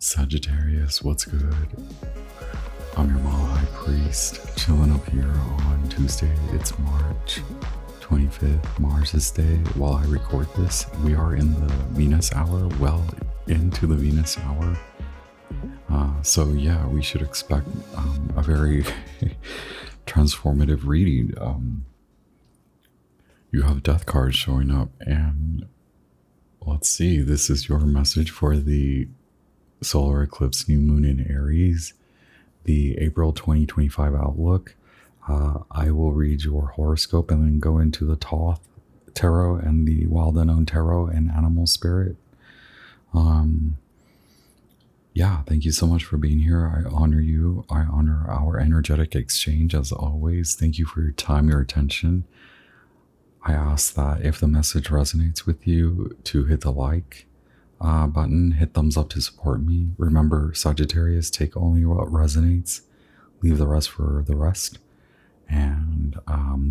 Sagittarius, what's good? I'm your Mala High Priest, chilling up here on Tuesday. It's March 25th, Mars's Day. While I record this, we are in the Venus hour, well into the Venus hour. So yeah, we should expect a very transformative reading. You have death cards showing up, and let's see, this is your message for the solar eclipse new moon in Aries, the April 2025 outlook. I will read your horoscope and then go into the Thoth Taro and the Wild Unknown Taro and Animal Spirit. Yeah, thank you so much for being here. I honor you. I honor our energetic exchange as always. Thank you for your time, your attention. I ask that if the message resonates with you, to hit the like button, hit thumbs up to support me. Remember, Sagittarius, take only what resonates, leave the rest for the rest. And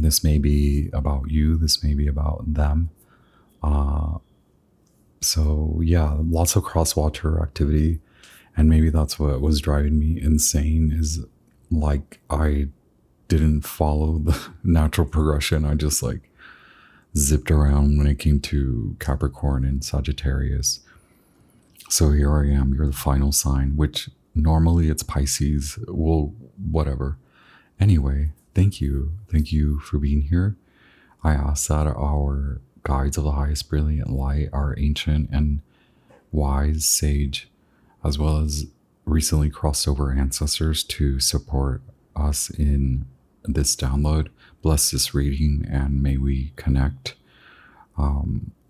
this may be about you, this may be about them. So yeah, lots of cross-watcher activity. And maybe that's what was driving me insane, is like I didn't follow the natural progression. I just like zipped around when it came to Capricorn and Sagittarius. So here I am, you're the final sign, which normally it's Pisces. Well, whatever. Anyway, thank you. Thank you for being here. I ask that our guides of the highest brilliant light, our ancient and wise sage, as well as recently crossed over ancestors, to support us in this download. Bless this reading, and may we connect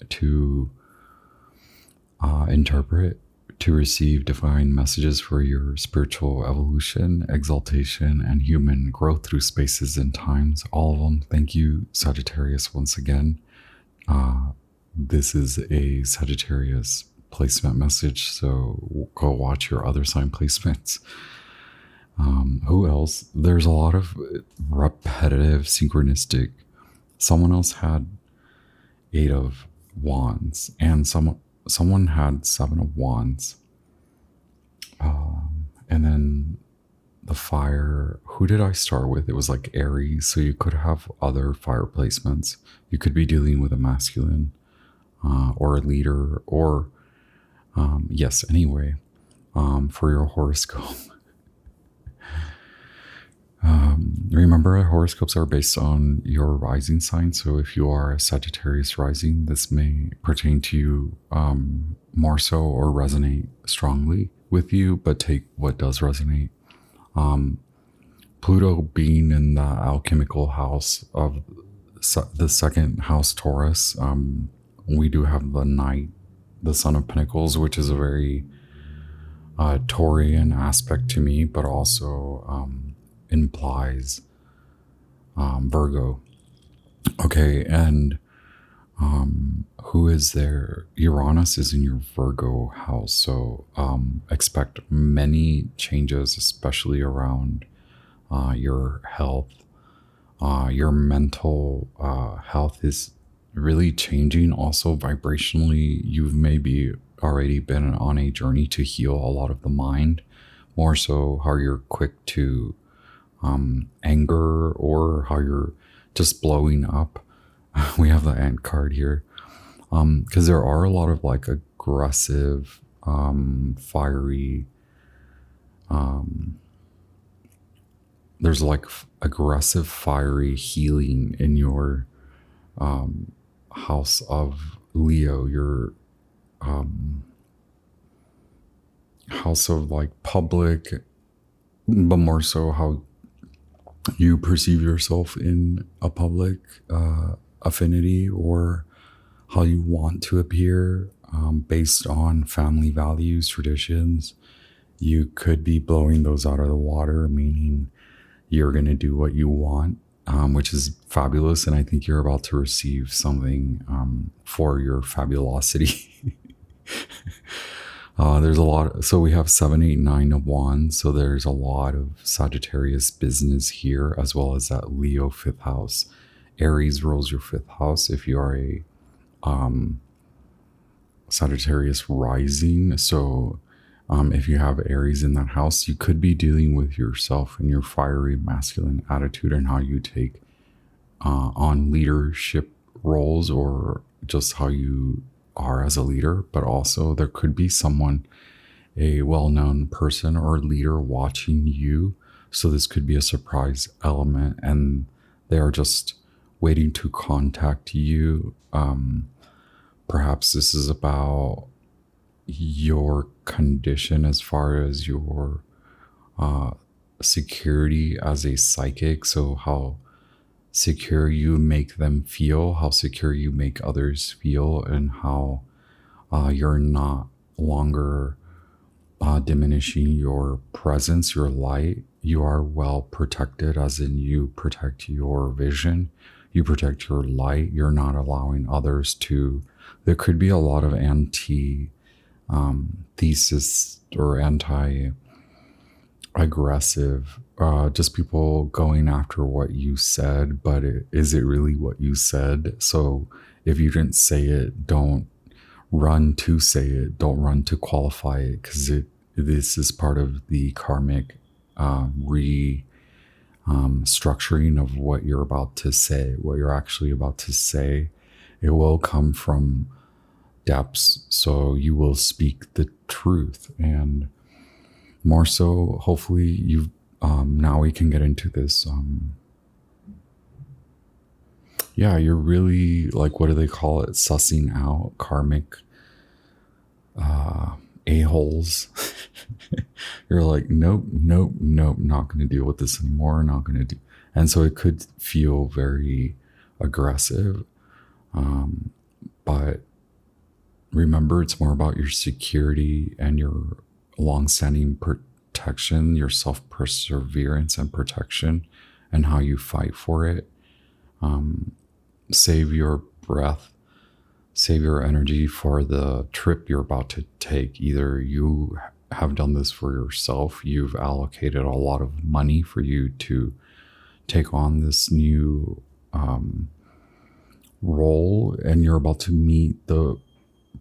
to interpret, to receive divine messages for your spiritual evolution, exaltation, and human growth through spaces and times. All of them. Thank you, Sagittarius, once again. This is a Sagittarius placement message, so go watch your other sign placements. Who else? There's a lot of repetitive, synchronistic. Someone else had 8 of Wands, and someone had 7 of Wands. And then the fire, who did I start with? It was like Aries, so you could have other fire placements. You could be dealing with a masculine or a leader, or yes, anyway, for your horoscope. Remember, horoscopes are based on your rising sign. So if you are a Sagittarius rising, this may pertain to you more so, or resonate strongly with you, but take what does resonate. Pluto being in the alchemical house of the second house, Taurus, we do have the Knight, the Son of Pentacles, which is a very Taurian aspect to me, but also implies Virgo. Okay, and who is there? Uranus is in your Virgo house, so expect many changes, especially around your health. Your mental health is really changing. Also vibrationally, you've maybe already been on a journey to heal a lot of the mind, more so how you're quick to anger, or how you're just blowing up. We have the Ant card here, because there are a lot of like aggressive, fiery, there's like aggressive, fiery healing in your house of Leo, your house of like public, but more so how you perceive yourself in a public affinity, or how you want to appear based on family values, traditions. You could be blowing those out of the water, meaning you're going to do what you want, which is fabulous. And I think you're about to receive something for your fabulosity. There's a lot. So we have 7, 8, 9 of Wands. So there's a lot of Sagittarius business here, as well as that Leo 5th house. Aries rules your 5th house if you are a Sagittarius rising. So If you have Aries in that house, you could be dealing with yourself and your fiery masculine attitude and how you take on leadership roles, or just how you are as a leader. But also there could be someone, a well-known person or leader, watching you. So this could be a surprise element, and they are just waiting to contact you. Perhaps this is about your condition as far as your security as a psychic. So how secure you make them feel, how secure you make others feel, and how you're not longer diminishing your presence, your light. You are well protected, as in you protect your vision, you protect your light. You're not allowing others to. There could be a lot of thesis or anti-aggressive, just people going after what you said, but is it really what you said? So if you didn't say it, don't run to say it, don't run to qualify it, because this is part of the karmic structuring of what you're about to say, what you're actually about to say. It will come from depths, so you will speak the truth. And more so, hopefully you've now we can get into this. You're really, like, what do they call it, sussing out karmic a-holes. You're like, nope, not going to deal with this anymore, not going to do. And so it could feel very aggressive, but remember, it's more about your security and your long-standing protection, your self-perseverance and protection, and how you fight for it. Save your breath, save your energy for the trip you're about to take. Either you have done this for yourself, you've allocated a lot of money for you to take on this new role, and you're about to meet the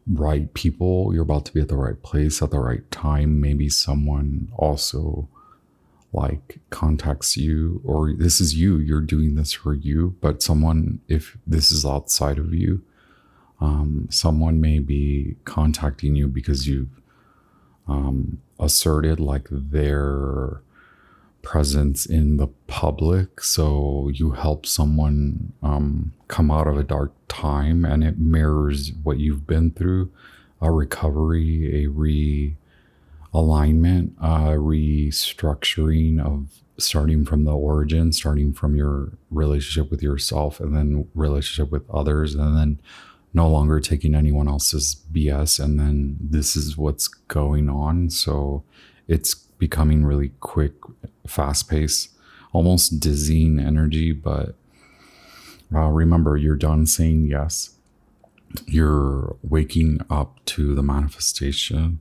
right people, you're about to be at the right place at the right time. Maybe someone also like contacts you, or this is you're doing this for you, but someone, if this is outside of you, someone may be contacting you because you've asserted like their presence in the public. So you help someone come out of a dark time, and it mirrors what you've been through, a recovery, a realignment, a restructuring of starting from the origin, starting from your relationship with yourself, and then relationship with others, and then no longer taking anyone else's BS. And then this is what's going on. So it's becoming really quick, fast paced, almost dizzying energy. But remember, you're done saying yes. You're waking up to the manifestation.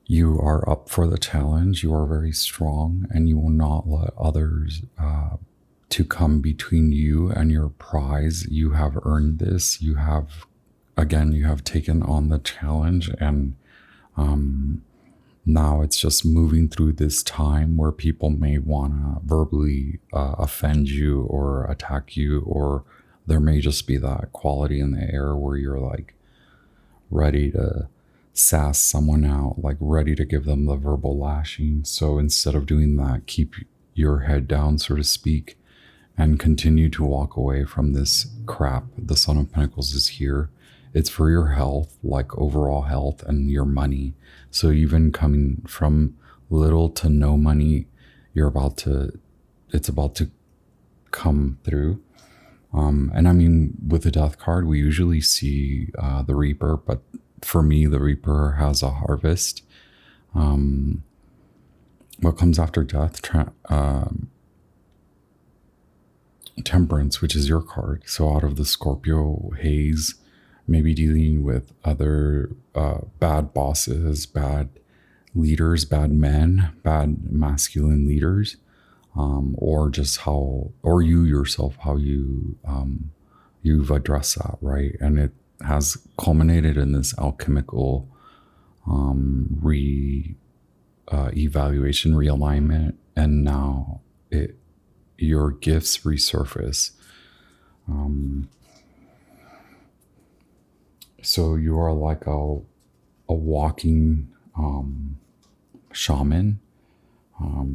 You are up for the challenge. You are very strong, and you will not let others to come between you and your prize. You have earned this. You have taken on the challenge, and now it's just moving through this time where people may want to verbally offend you or attack you, or there may just be that quality in the air where you're like ready to sass someone out, like ready to give them the verbal lashing. So instead of doing that, keep your head down, so to speak, and continue to walk away from this crap. The Son of Pentacles is here. It's for your health, like overall health, and your money. So even coming from little to no money, it's about to come through. And I mean, with the Death card, we usually see the Reaper, but for me, the Reaper has a harvest. What comes after Death? Temperance, which is your card. So out of the Scorpio haze, maybe dealing with other bad bosses, bad leaders, bad men, bad masculine leaders, or just or you yourself, how you've addressed that, right? And it has culminated in this alchemical evaluation, realignment, and now your gifts resurface. So you are like a walking shaman.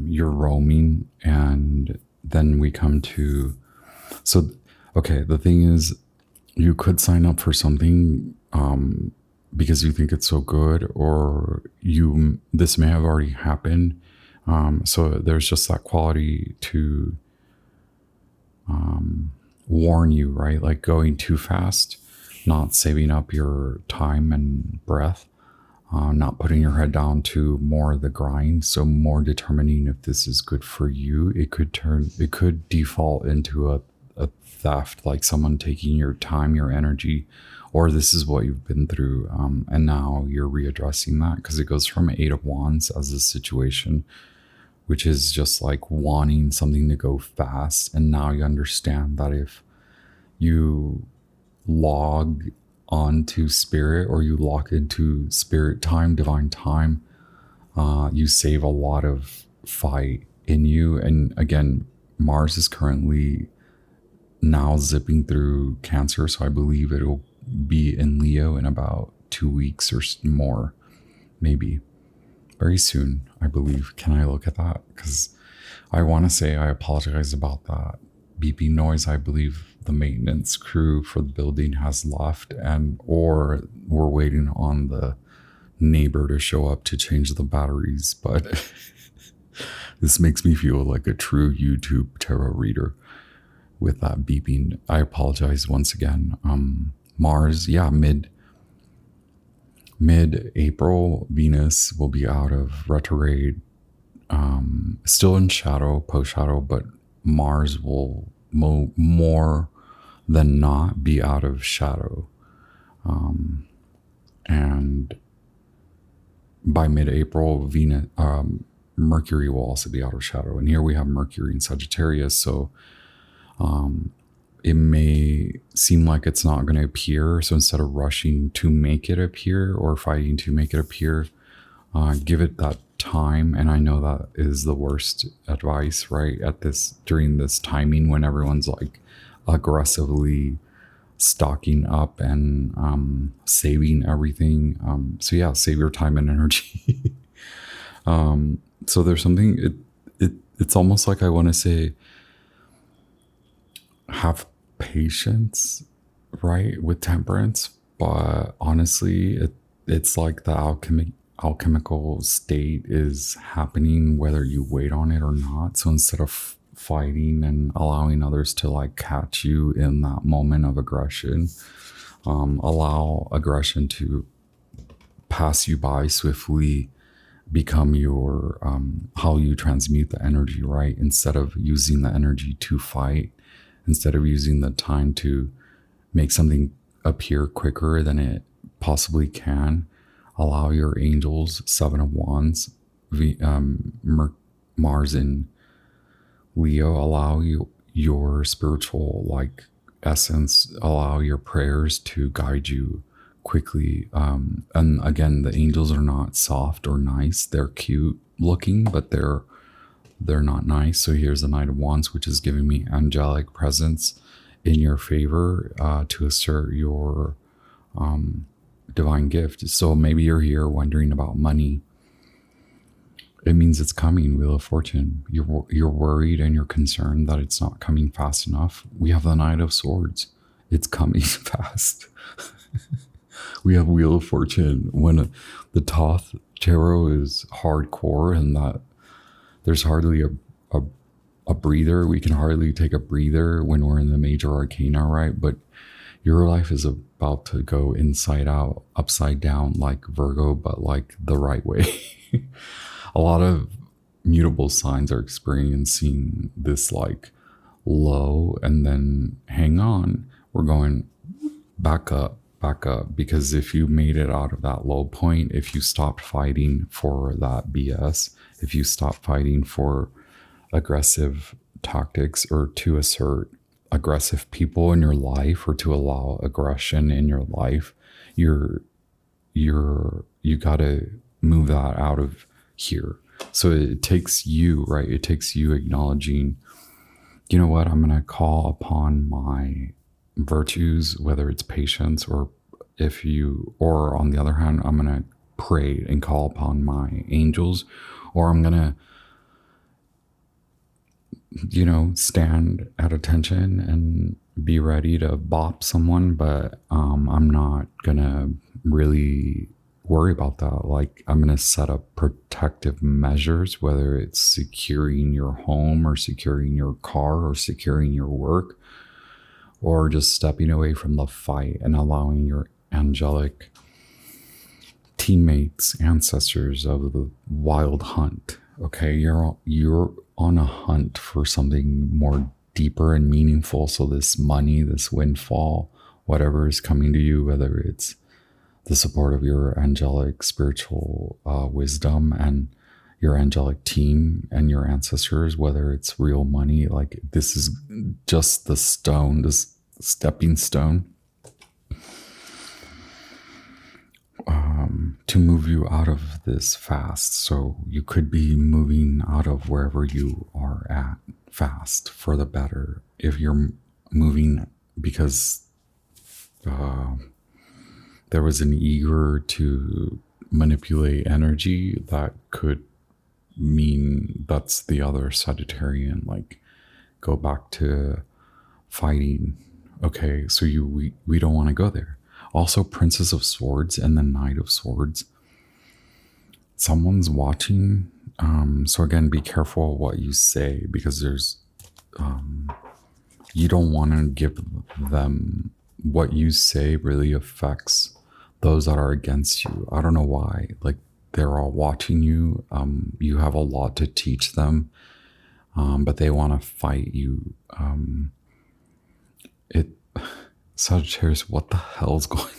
You're roaming, and then we come to, so okay, the thing is, you could sign up for something because you think it's so good, or this may have already happened. So there's just that quality to warn you, right? Like going too fast, not saving up your time and breath, not putting your head down to more the grind. So more determining if this is good for you. It could default into a theft, like someone taking your time, your energy, or this is what you've been through. And now you're readdressing that, because it goes from 8 of Wands as a situation, which is just like wanting something to go fast. And now you understand that if you log onto spirit, or you lock into spirit time, divine time, you save a lot of fight in you. And again, Mars is currently now zipping through Cancer, so I believe it'll be in Leo in about 2 weeks or more, maybe very soon, I believe. Can I look at that? Because I want to say I apologize about that beeping noise. I believe the maintenance crew for the building has left, or we're waiting on the neighbor to show up to change the batteries. But this makes me feel like a true YouTube tarot reader with that beeping. I apologize once again. Mars, yeah, mid-April, Venus will be out of retrograde, still in shadow, post-shadow, but Mars will more than not be out of shadow. And by mid-April, Venus, Mercury will also be out of shadow. And here we have Mercury in Sagittarius, so it may seem like it's not going to appear. So instead of rushing to make it appear or fighting to make it appear, give it that time. And I know that is the worst advice, right? During this timing when everyone's like aggressively stocking up and saving everything. So yeah, save your time and energy. So there's something, it's almost like I want to say, have patience, right, with temperance, but honestly it's like the alchemical state is happening whether you wait on it or not. So instead of fighting and allowing others to like catch you in that moment of aggression, allow aggression to pass you by swiftly, become your how you transmute the energy, right? Instead of using the energy to fight, instead of using the time to make something appear quicker than it possibly can, allow your angels, 7 of Wands, Mars in Leo, allow your spiritual like essence, allow your prayers to guide you quickly. And again, the angels are not soft or nice. They're cute looking, but they're not nice. So here's the Knight of Wands, which is giving me angelic presence in your favor to assert your divine gift. So maybe you're here wondering about money. It means it's coming. Wheel of Fortune. You're worried and you're concerned that it's not coming fast enough. We have the Knight of Swords. It's coming fast. We have Wheel of Fortune. When the Thoth Taro is hardcore, and that there's hardly a breather. We can hardly take a breather when we're in the major arcana, right? But your life is about to go inside out, upside down, like Virgo, but like the right way. A lot of mutable signs are experiencing this like low, and then hang on, we're going back up, because if you made it out of that low point, if you stopped fighting for that BS, if you stopped fighting for aggressive tactics or to assert aggressive people in your life or to allow aggression in your life, you're you gotta move that out of here. So it takes you, right? It takes you acknowledging, you know what, I'm gonna call upon my virtues, whether it's patience or or on the other hand, I'm gonna pray and call upon my angels, or I'm gonna, stand at attention and be ready to bop someone, but I'm not gonna really worry about that. Like, I'm gonna set up protective measures, whether it's securing your home or securing your car or securing your work, or just stepping away from the fight and allowing your angelic teammates, ancestors of the wild hunt. Okay, you're on a hunt for something more deeper and meaningful. So this money, this windfall, whatever is coming to you, whether it's the support of your angelic spiritual wisdom and your angelic team and your ancestors, whether it's real money, like this is just the stone, this stepping stone to move you out of this fast. So you could be moving out of wherever you are at fast for the better. If you're moving because there was an eager to manipulate energy, that could mean that's the other Sagittarian, like go back to fighting. Okay, so we don't want to go there. Also, Princess of Swords and the Knight of Swords. Someone's watching. So again, be careful what you say, because there's, you don't want to give them, what you say really affects those that are against you. I don't know why. Like, they're all watching you. You have a lot to teach them, but they want to fight you. Sagittarius, what the hell's going on?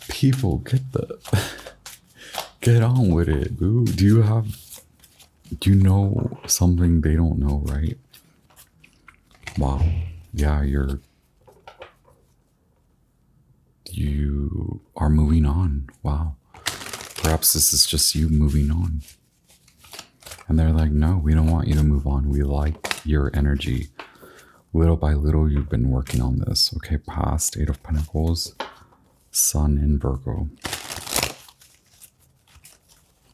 People, get on with it, boo. Do you know something they don't know, right? Wow. Yeah, you are moving on. Wow. Perhaps this is just you moving on. And they're like, no, we don't want you to move on. We like your energy. Little by little, you've been working on this. Okay, past Eight of Pentacles, Sun in Virgo.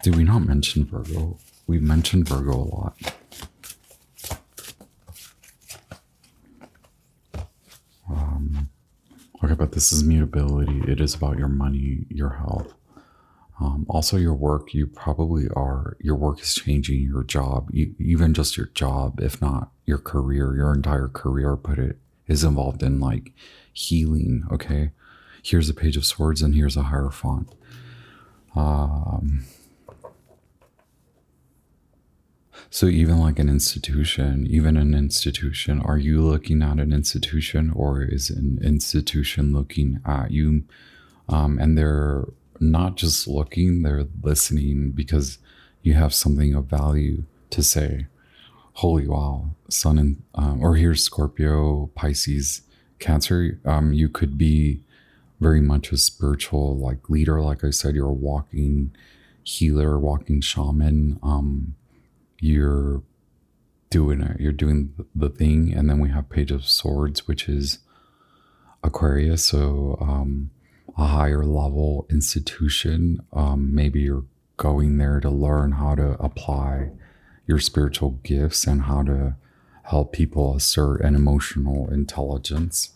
Did we not mention Virgo? We mentioned Virgo a lot. Okay, but this is mutability. It is about your money, your health. Also your work, your work is changing, your job, even just your job, if not your career, your entire career, but it is involved in like healing. Okay. Here's a Page of Swords and here's a Hierophant. So even like an institution, are you looking at an institution, or is an institution looking at you? And they're not just looking, they're listening, because you have something of value to say. Holy wow, Sun and or here's Scorpio, Pisces, Cancer. You could be very much a spiritual like leader. Like I said, you're a walking healer, walking shaman. You're doing it. You're doing the thing. And then we have Page of Swords, which is Aquarius. So a higher level institution. Maybe you're going there to learn how to apply your spiritual gifts and how to help people assert an emotional intelligence.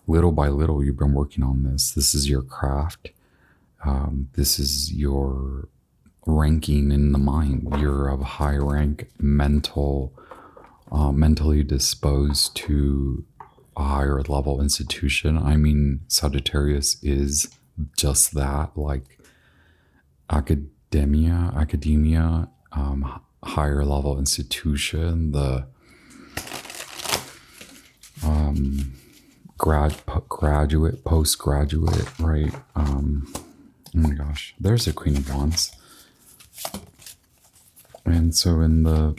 Little by little, you've been working on this. This is your craft. This is your ranking in the mind. You're of high rank, mentally disposed to a higher level institution. I mean, Sagittarius is just that, like academia, higher level institution, the graduate, postgraduate, right? Oh my gosh, there's a Queen of Wands. And so in the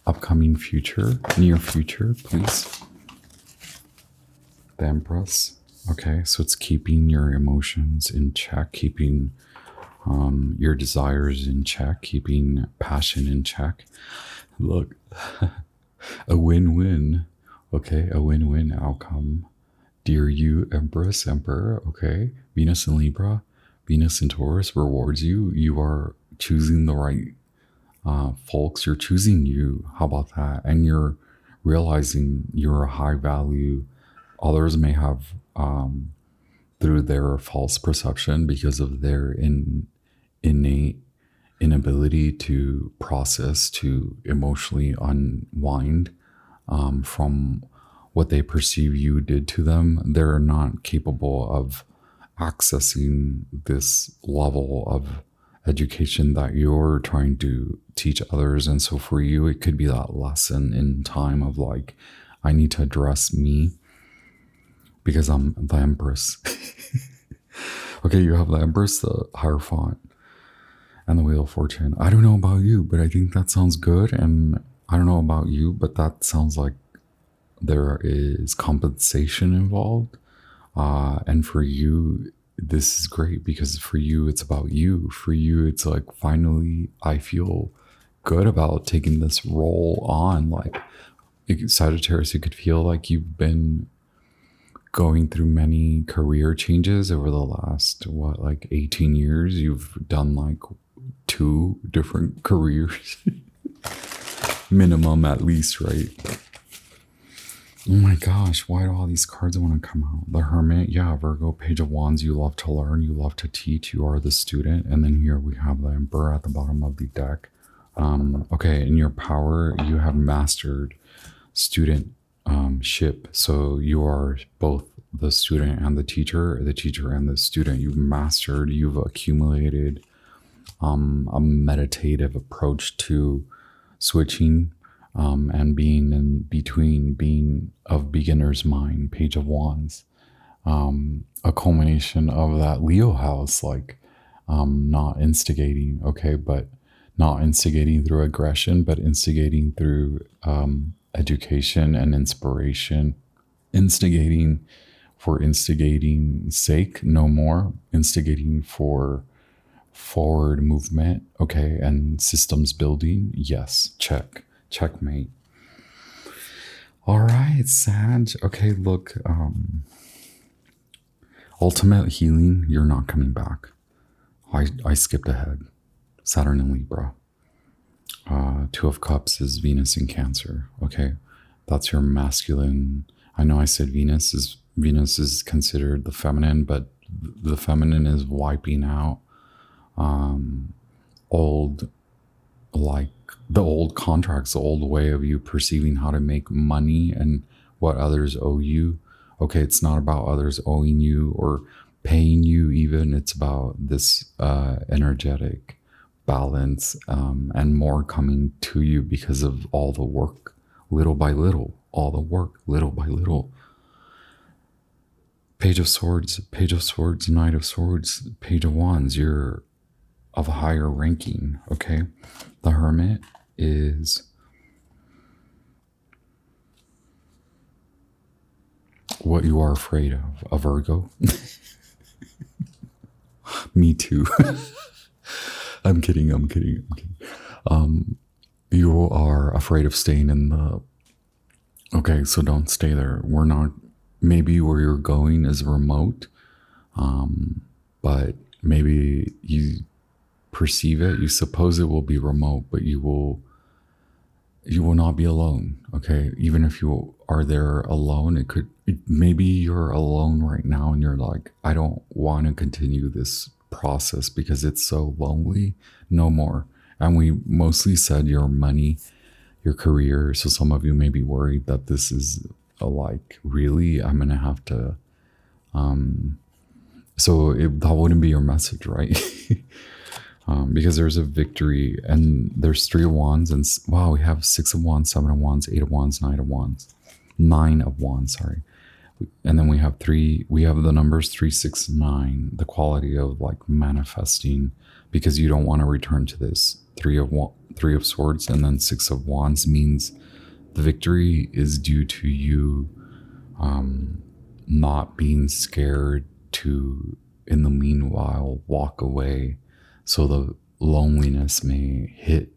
upcoming future, near future, please. the Empress. Okay, so it's keeping your emotions in check, keeping your desires in check, keeping passion in check. Look, a win-win. Okay, a win-win outcome. Dear you, Empress, Emperor. Okay, Venus in Libra, Venus in Taurus rewards you. You are choosing the right folks. You're choosing you. How about that? And you're realizing you're a high value. Others may have through their false perception because of their innate inability to process, to emotionally unwind from what they perceive you did to them. They're not capable of accessing this level of education that you're trying to teach others. And so for you, it could be that lesson in time of like, I need to address me because I'm the Empress. Okay, you have the Empress, the Hierophant, and the Wheel of Fortune. I don't know about you, but I think that sounds good. And I don't know about you, but that sounds like there is compensation involved. And for you, this is great because for you, it's about you. For you, it's like, finally, I feel good about taking this role on. Like Sagittarius, you could feel like you've been going through many career changes over the last, 18 years. You've done like 2 different careers, minimum at least, right? Oh my gosh, why do all these cards want to come out? The Hermit, yeah, Virgo, Page of Wands, you love to learn, you love to teach, you are the student. And then here we have the Emperor at the bottom of the deck. Okay, in your power, you have mastered student ship. So you are both the student and the teacher and the student. You've mastered, you've accumulated a meditative approach to switching and being in between, being of beginner's mind, Page of Wands. A culmination of that Leo house, like not instigating, okay, but not instigating through aggression, but instigating through education and inspiration. Instigating for instigating sake, no more. Instigating for forward movement, okay, and systems building, yes, check. Checkmate. All right, Sag. Okay, look, ultimate healing, you're not coming back. I skipped ahead. Saturn in Libra. 2 of Cups is Venus in Cancer. Okay, that's your masculine. I know I said Venus is considered the feminine, but the feminine is wiping out old, like the old contracts, the old way of you perceiving how to make money and what others owe you. Okay, it's not about others owing you or paying you even. It's about this energetic balance and more coming to you because of all the work, little by little, all the work, little by little. Page of Swords, Knight of Swords, Page of Wands, you're of a higher ranking, okay? The Hermit is what you are afraid of, a Virgo. Me too. I'm kidding. You are afraid of staying in the... Okay, so don't stay there. We're not... Maybe where you're going is remote, but maybe you perceive it, you suppose it will be remote, but you will not be alone. Okay, even if you are there alone, maybe you're alone right now and you're like, I don't want to continue this process because it's so lonely. No more. And we mostly said your money, your career, so some of you may be worried that this is really, I'm gonna have to that wouldn't be your message, right? Because there's a victory and there's 3 of Wands and wow, we have 6 of Wands, 7 of Wands, 8 of Wands, 9 of Wands, sorry. And then we have the numbers 3, 6, 9, the quality of like manifesting, because you don't want to return to this 3 of Swords, and then 6 of Wands means the victory is due to you not being scared to, in the meanwhile, walk away. So the loneliness may hit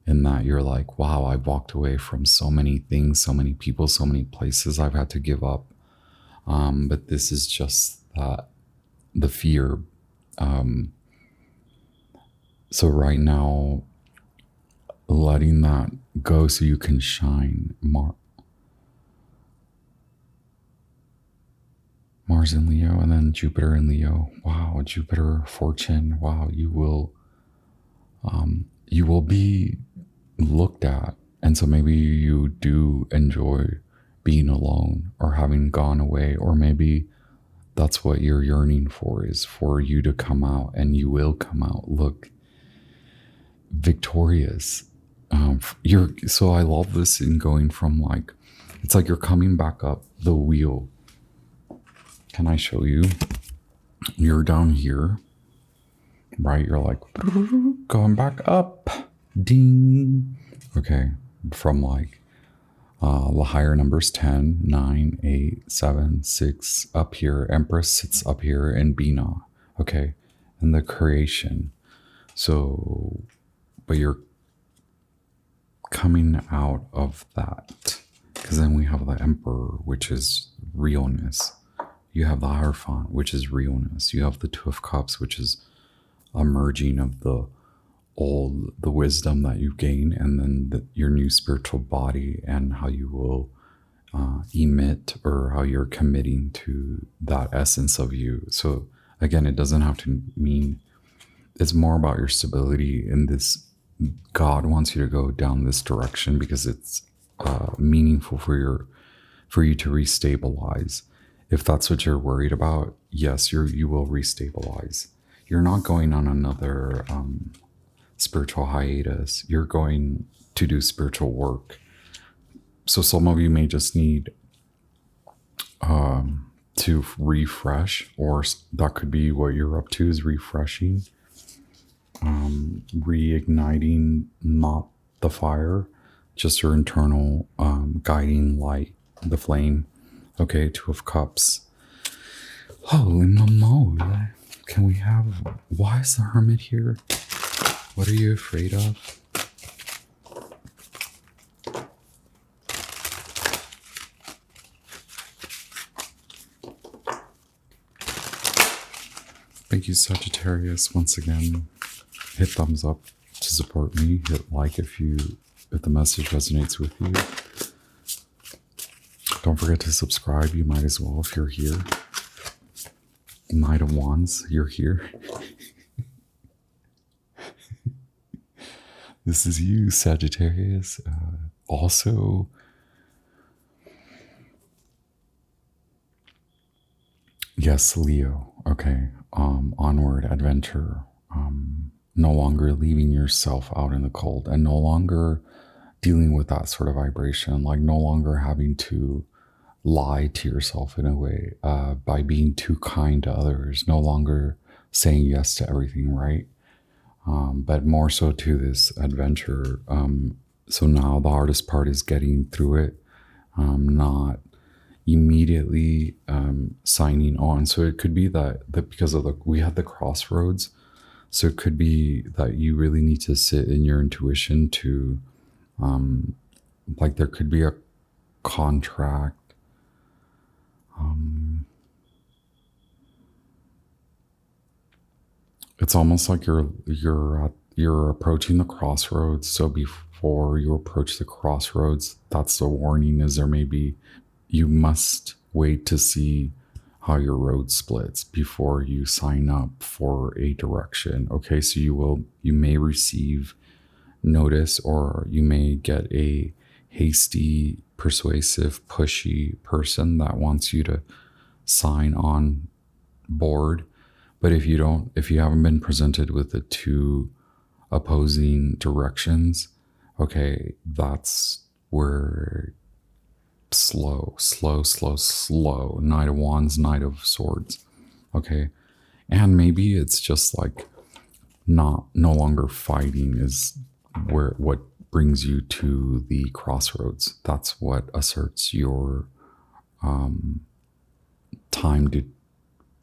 in that you're like, wow, I've walked away from so many things, so many people, so many places I've had to give up. But this is just that, the fear. So right now, letting that go so you can shine. Mars in Leo, and then Jupiter in Leo. Wow, Jupiter, fortune. Wow, you will be looked at. And so maybe you do enjoy being alone or having gone away, or maybe that's what you're yearning for, is for you to come out, and you will come out. Look, victorious. So I love this in going from like, it's like you're coming back up the wheel. Can I show you? You're down here, right? You're like going back up, ding. Okay, from like the higher numbers, 10, 9, 8, 7, 6, up here. Empress sits up here in Bina. Okay, and the creation. So, but you're coming out of that, because then we have the Emperor, which is realness. You have the Hierophant, which is realness. You have the Two of Cups, which is a merging of the wisdom that you gain, and then your new spiritual body, and how you will emit, or how you're committing to that essence of you. So again, it doesn't have to mean, it's more about your stability in this. God wants you to go down this direction because it's meaningful for you to restabilize. If that's what you're worried about, yes, you will restabilize. You're not going on another spiritual hiatus. You're going to do spiritual work. So some of you may just need to refresh, or that could be what you're up to, is refreshing, reigniting, not the fire, just your internal guiding light, the flame. Okay, Two of Cups. Holy moly. Can we have... Why is the Hermit here? What are you afraid of? Thank you, Sagittarius. Once again, hit thumbs up to support me. Hit like if the message resonates with you. Don't forget to subscribe. You might as well if you're here. Knight of Wands, you're here. This is you, Sagittarius. Also, yes, Leo. Okay. Onward, adventure. No longer leaving yourself out in the cold, and no longer dealing with that sort of vibration, like no longer having to lie to yourself in a way by being too kind to others, no longer saying yes to everything, right? But more so to this adventure. So now the hardest part is getting through it, not immediately signing on. So it could be that because of we had the crossroads, so it could be that you really need to sit in your intuition to like there could be a contract. It's almost like you're approaching the crossroads. So before you approach the crossroads, that's the warning, is you must wait to see how your road splits before you sign up for a direction. Okay, so you may receive notice, or you may get a hasty, persuasive, pushy person that wants you to sign on board. But if you haven't been presented with the two opposing directions, okay, that's where slow. Knight of Wands, Knight of Swords. Okay. And maybe it's just like no longer fighting is what brings you to the crossroads. That's what asserts your time to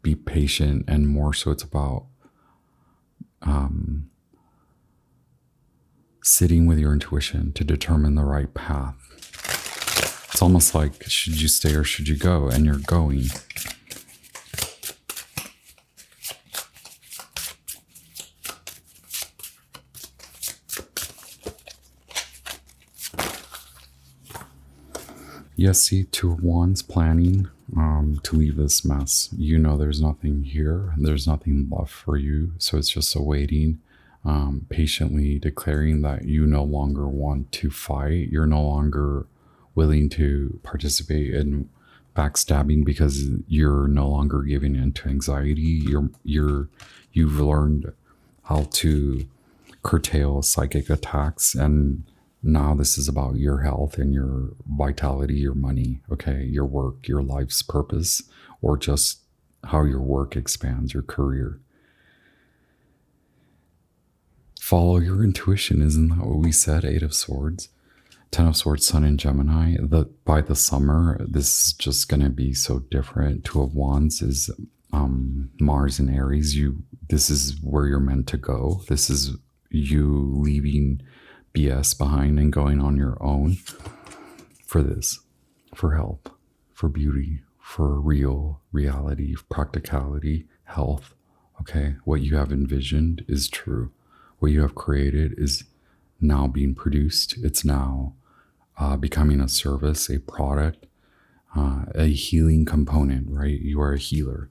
be patient, and more so it's about sitting with your intuition to determine the right path. It's almost like, should you stay or should you go? And you're going. Yes, see, Two of Wands, planning to leave this mess. You know there's nothing here. There's nothing left for you. So it's just awaiting, patiently declaring that you no longer want to fight. You're no longer willing to participate in backstabbing because you're no longer giving in to anxiety. You've learned how to curtail psychic attacks, and now this is about your health and your vitality, your money, okay, your work, your life's purpose, or just how your work expands, your career. Follow your intuition. Isn't that what we said? 8 of Swords, 10 of Swords, Sun in Gemini. By the summer, this is just going to be so different. 2 of Wands is Mars in Aries. This is where you're meant to go. This is you leaving BS behind and going on your own for this, for help, for beauty, for reality, practicality, health. Okay, what you have envisioned is true. What you have created is now being produced. It's now becoming a service, a product, a healing component, right? You are a healer.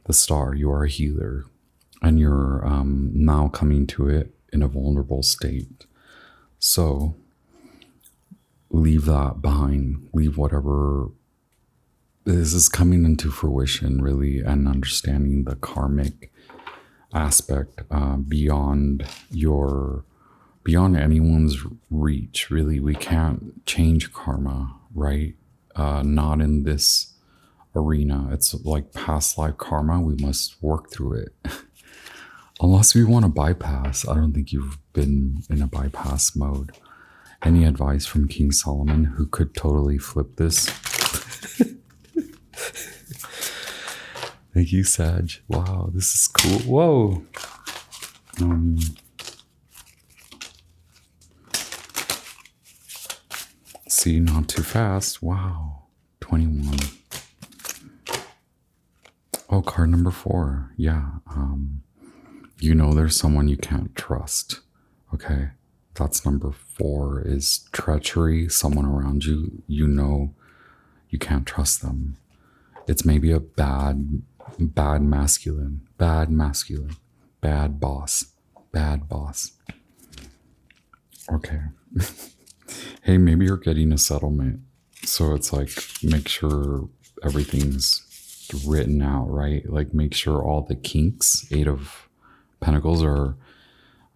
The star, you are a healer. And you're now coming to it in a vulnerable state. So leave that behind. Leave whatever. This is coming into fruition, really, and understanding the karmic aspect beyond anyone's reach. Really, we can't change karma, right? Not in this arena. It's like past life karma. We must work through it. Unless we want to bypass. I don't think you've been in a bypass mode. Any advice from King Solomon, who could totally flip this? Thank you, Sag. Wow, this is cool. Whoa. See, not too fast. Wow. 21. Oh, card number 4. Yeah. You know there's someone you can't trust. Okay. That's number 4 is treachery. Someone around you, you know you can't trust them. It's maybe a bad masculine, bad boss. Okay. Hey, maybe you're getting a settlement. So it's like, make sure everything's written out, right? Like, make sure all the kinks, 8 of Pentacles, are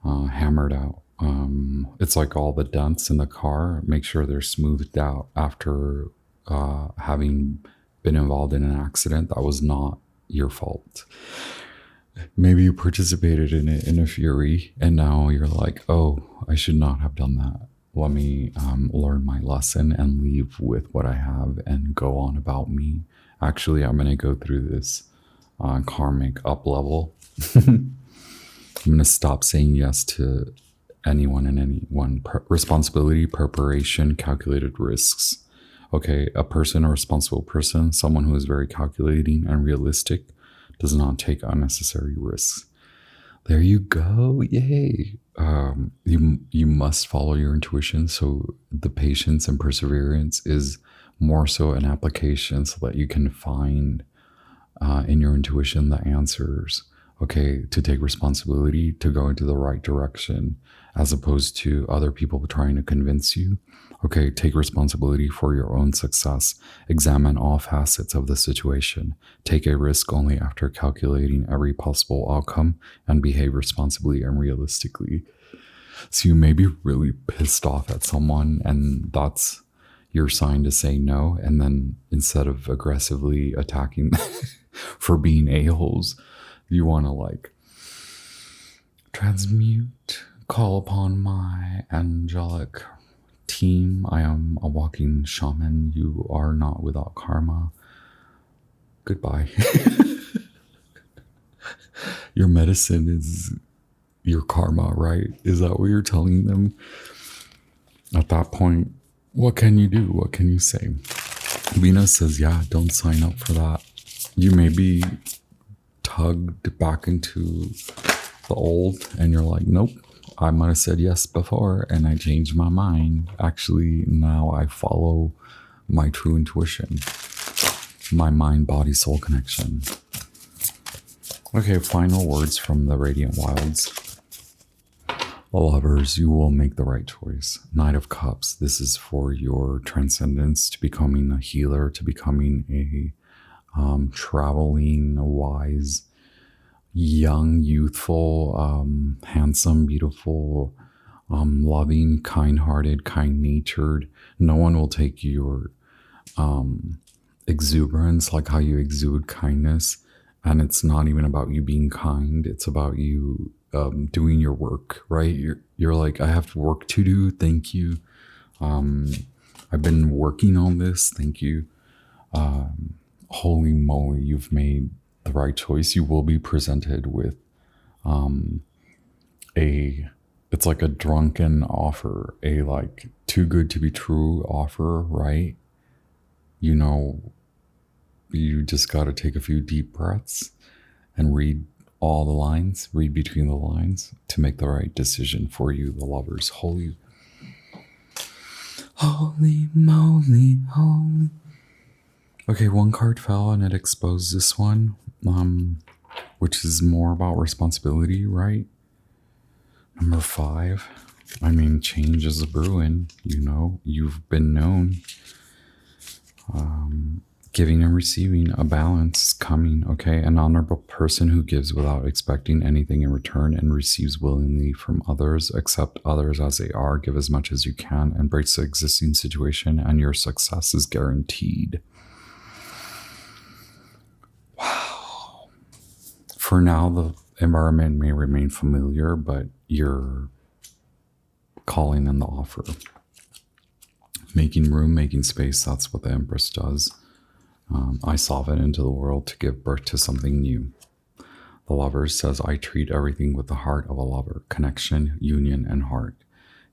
hammered out. It's like all the dents in the car, make sure they're smoothed out after having been involved in an accident that was not your fault. Maybe you participated in it in a fury, and now you're like, oh, I should not have done that. Let me learn my lesson and leave with what I have and go on about me. Actually, I'm going to go through this karmic up level. I'm going to stop saying yes to anyone and anyone. Responsibility, preparation, calculated risks. Okay, a person, a responsible person, someone who is very calculating and realistic, does not take unnecessary risks. There you go. Yay. You must follow your intuition. So the patience and perseverance is more so an application so that you can find in your intuition the answers. Okay, to take responsibility, to go into the right direction, as opposed to other people trying to convince you. Okay, take responsibility for your own success. Examine all facets of the situation. Take a risk only after calculating every possible outcome and behave responsibly and realistically. So you may be really pissed off at someone, and that's your sign to say no. And then instead of aggressively attacking for being a-holes, you want to like transmute, call upon my angelic team. I am a walking shaman. You are not without karma. goodbye. Your medicine is your karma, right? Is that what you're telling them? At that point, what can you do? What can you say? Venus says, yeah, don't sign up for that. You may be tugged back into the old and you're like, nope, I might have said yes before and I changed my mind. Actually, now I follow my true intuition, my mind, body, soul connection. Okay, final words from the Radiant Wilds. Lovers, you will make the right choice. Knight of Cups, this is for your transcendence, to becoming a healer, to becoming a traveling, wise, young, youthful, handsome, beautiful, loving, kind-hearted, kind-natured. No one will take your exuberance, like how you exude kindness. And it's not even about you being kind. It's about you doing your work, right? You're like, I have work to do. Thank you. I've been working on this. Thank you. Holy moly, you've made the right choice. You will be presented with it's like a drunken offer, a like too good to be true offer, right? You know, you just got to take a few deep breaths and read all the lines, read between the lines to make the right decision for you, the lovers. Holy moly, holy. Okay, one card fell and it exposed this one, which is more about responsibility, right? Number 5. I mean, change is a brewing, you know, you've been known. Giving and receiving, a balance coming, okay? An honorable person who gives without expecting anything in return and receives willingly from others. Accept others as they are. Give as much as you can. Embrace the existing situation and your success is guaranteed. Wow. For now, the environment may remain familiar, but you're calling in the offer. Making room, making space, that's what the Empress does. I solve it into the world to give birth to something new. The Lover says, I treat everything with the heart of a lover. Connection, union, and heart.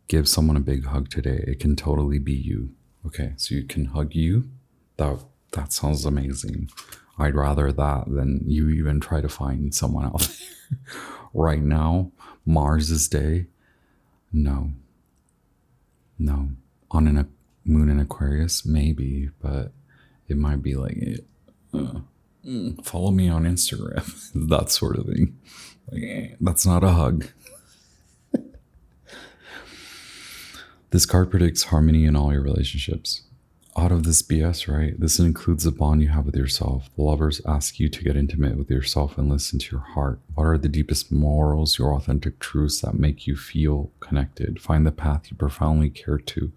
Give someone a big hug today. It can totally be you. Okay, so you can hug you. That sounds amazing. I'd rather that than you even try to find someone out there. Right now, Mars's day. No. On a moon in Aquarius, maybe, but it might be like, follow me on Instagram, that sort of thing. Like, that's not a hug. This card predicts harmony in all your relationships. Out of this BS, right? This includes the bond you have with yourself. The Lovers ask you to get intimate with yourself and listen to your heart. What are the deepest morals, your authentic truths that make you feel connected? Find the path you profoundly care to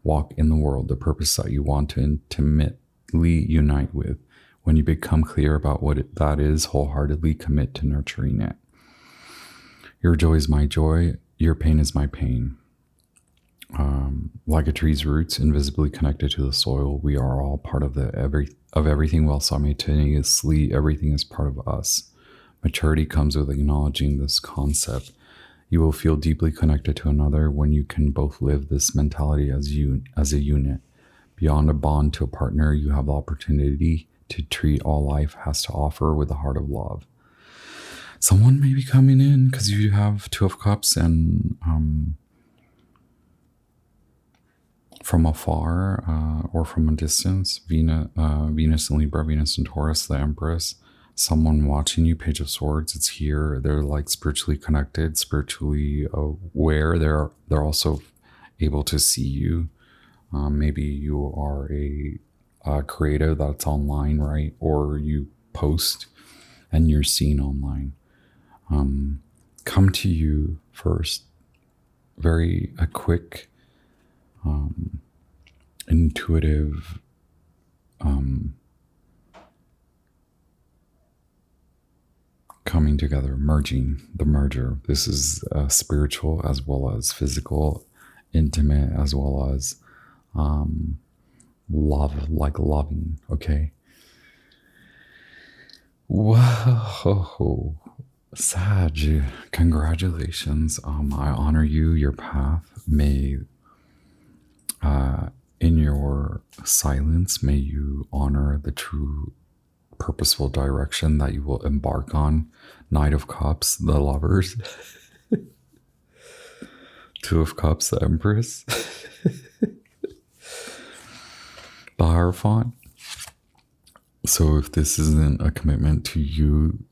walk in the world, the purpose that you want to intimately unite with. When you become clear about what that is, wholeheartedly commit to nurturing it. Your joy is my joy. Your pain is my pain. Like a tree's roots, invisibly connected to the soil, we are all part of everything, while simultaneously everything is part of us. Maturity comes with acknowledging this concept. You will feel deeply connected to another when you can both live this mentality as a unit. Beyond a bond to a partner, you have the opportunity to treat all life has to offer with a heart of love. Someone may be coming in because you have 2 of Cups and from afar or from a distance, Venus and Libra, Venus and Taurus, the Empress, someone watching you, Page of Swords, it's here. They're like spiritually connected, spiritually aware. They're also able to see you. Maybe you are a creative that's online, right? Or you post and you're seen online. Come to you first. A quick, intuitive, coming together, the merger. This is spiritual as well as physical, intimate as well as love, like loving, okay? Whoa, Sag, congratulations. I honor you, your path. May, in your silence, may you honor the true purposeful direction that you will embark on. Knight of Cups, the lovers. Two of Cups, the Empress. The Hierophant. So if this isn't a commitment to you,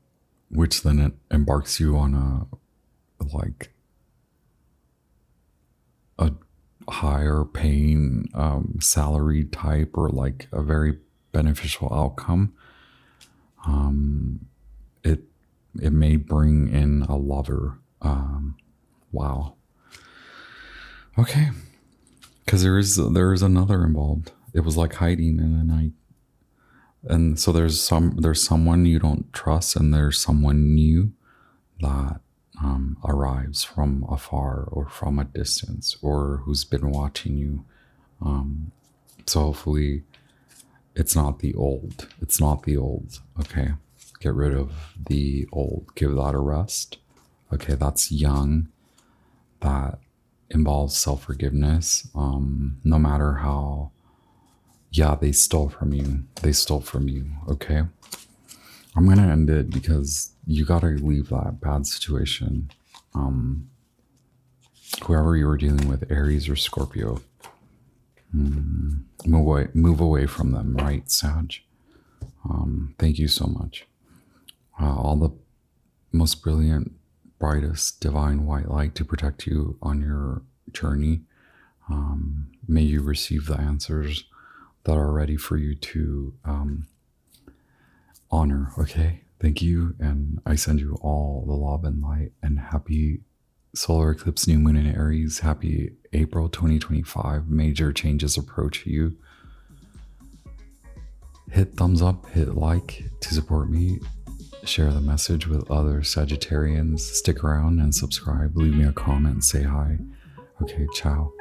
which then it embarks you on a higher paying salary type, or like a very beneficial outcome, it may bring in a lover. Wow. Okay. Because there is another involved. It was like hiding in the night. And so there's someone you don't trust, and there's someone new that arrives from afar or from a distance, or who's been watching you. So hopefully it's not the old. It's not the old. Okay. Get rid of the old. Give that a rest. Okay. That's young. That involves self-forgiveness. No matter how, yeah, they stole from you. They stole from you. Okay. I'm going to end it because you got to leave that bad situation. Whoever you were dealing with, Aries or Scorpio, move away from them, right, Sag? Thank you so much. All the most brilliant, brightest, divine white light to protect you on your journey. May you receive the answers that are ready for you to honor. Okay. Thank you. And I send you all the love and light, and happy solar eclipse new moon in Aries. Happy April 2025. Major changes approach you. Hit thumbs up, hit like to support me. Share the message with other Sagittarians. Stick around and subscribe. Leave me a comment, say hi. Okay, ciao.